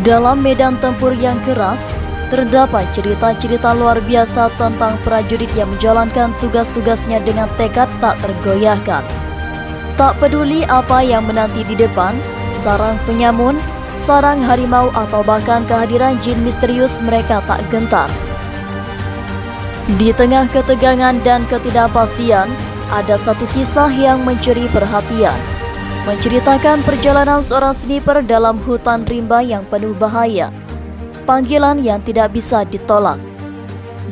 Dalam medan tempur yang keras, terdapat cerita-cerita luar biasa tentang prajurit yang menjalankan tugas-tugasnya dengan tekad tak tergoyahkan. Tak peduli apa yang menanti di depan, sarang penyamun, sarang harimau atau bahkan kehadiran jin misterius, mereka tak gentar. Di tengah ketegangan dan ketidakpastian, ada satu kisah yang mencuri perhatian, menceritakan perjalanan seorang sniper dalam hutan rimba yang penuh bahaya. Panggilan yang tidak bisa ditolak.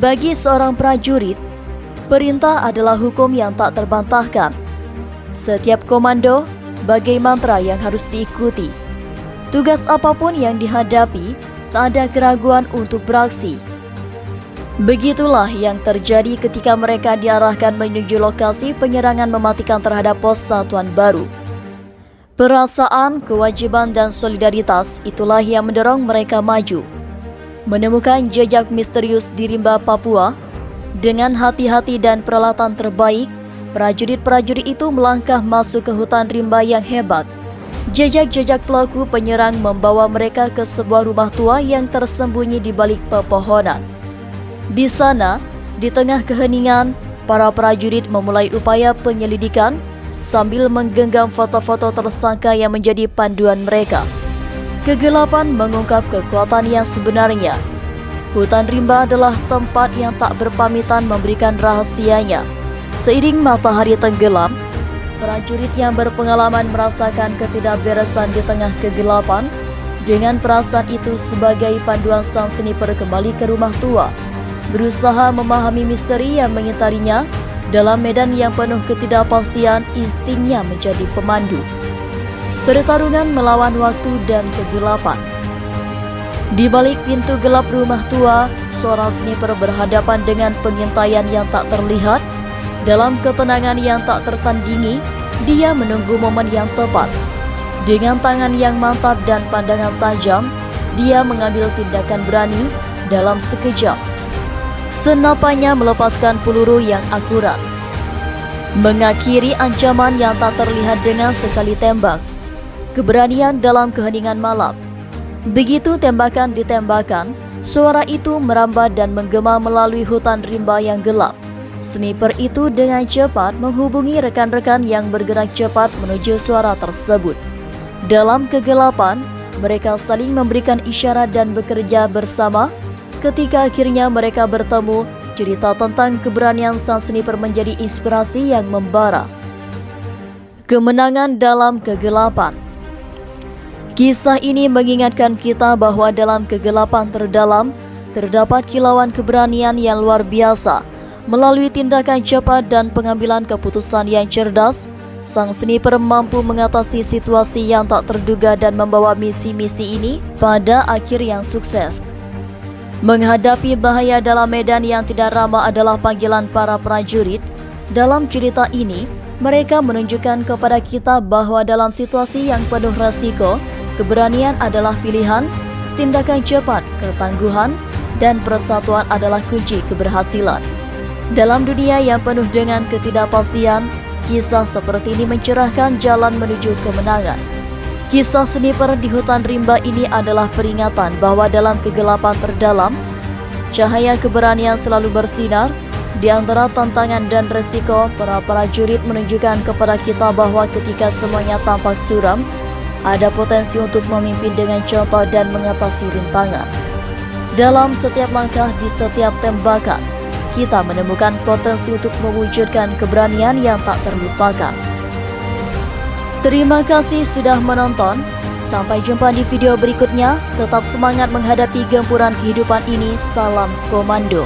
Bagi seorang prajurit, perintah adalah hukum yang tak terbantahkan. Setiap komando bagai mantra yang harus diikuti. Tugas apapun yang dihadapi, tak ada keraguan untuk beraksi. Begitulah yang terjadi ketika mereka diarahkan menuju lokasi penyerangan mematikan terhadap pos satuan baru. Perasaan, kewajiban, dan solidaritas itulah yang mendorong mereka maju. Menemukan jejak misterius di rimba Papua, dengan hati-hati dan peralatan terbaik, prajurit-prajurit itu melangkah masuk ke hutan rimba yang hebat. Jejak-jejak pelaku penyerang membawa mereka ke sebuah rumah tua yang tersembunyi di balik pepohonan. Di sana, di tengah keheningan, para prajurit memulai upaya penyelidikan sambil menggenggam foto-foto tersangka yang menjadi panduan mereka. Kegelapan mengungkap kekuatan yang sebenarnya. Hutan rimba adalah tempat yang tak berpamitan memberikan rahasianya. Seiring matahari tenggelam, prajurit yang berpengalaman merasakan ketidakberesan di tengah kegelapan. Dengan perasaan itu sebagai panduan, sang sniper kembali ke rumah tua, berusaha memahami misteri yang mengitarinya. Dalam medan yang penuh ketidakpastian, instingnya menjadi pemandu. Pertarungan melawan waktu dan kegelapan. Di balik pintu gelap rumah tua, seorang sniper berhadapan dengan pengintaian yang tak terlihat. Dalam ketenangan yang tak tertandingi, dia menunggu momen yang tepat. Dengan tangan yang mantap dan pandangan tajam, dia mengambil tindakan berani dalam sekejap. Senapannya melepaskan peluru yang akurat, mengakhiri ancaman yang tak terlihat dengan sekali tembak. Keberanian dalam keheningan malam. Begitu tembakan ditembakkan, suara itu merambat dan menggema melalui hutan rimba yang gelap. Sniper itu dengan cepat menghubungi rekan-rekan yang bergerak cepat menuju suara tersebut. Dalam kegelapan, mereka saling memberikan isyarat dan bekerja bersama. Ketika akhirnya mereka bertemu, cerita tentang keberanian sang sniper menjadi inspirasi yang membara. Kemenangan dalam kegelapan. Kisah ini mengingatkan kita bahwa dalam kegelapan terdalam, terdapat kilauan keberanian yang luar biasa. Melalui tindakan cepat dan pengambilan keputusan yang cerdas, sang sniper mampu mengatasi situasi yang tak terduga dan membawa misi-misi ini pada akhir yang sukses. Menghadapi bahaya dalam medan yang tidak ramah adalah panggilan para prajurit. Dalam cerita ini, mereka menunjukkan kepada kita bahwa dalam situasi yang penuh resiko, keberanian adalah pilihan, tindakan cepat, ketangguhan, dan persatuan adalah kunci keberhasilan. Dalam dunia yang penuh dengan ketidakpastian, kisah seperti ini mencerahkan jalan menuju kemenangan. Kisah sniper di hutan rimba ini adalah peringatan bahwa dalam kegelapan terdalam, cahaya keberanian selalu bersinar. Di antara tantangan dan resiko, para prajurit menunjukkan kepada kita bahwa ketika semuanya tampak suram, ada potensi untuk memimpin dengan contoh dan mengatasi rintangan. Dalam setiap langkah, di setiap tembakan, kita menemukan potensi untuk mewujudkan keberanian yang tak terlupakan. Terima kasih sudah menonton. Sampai jumpa di video berikutnya. Tetap semangat menghadapi gempuran kehidupan ini. Salam komando.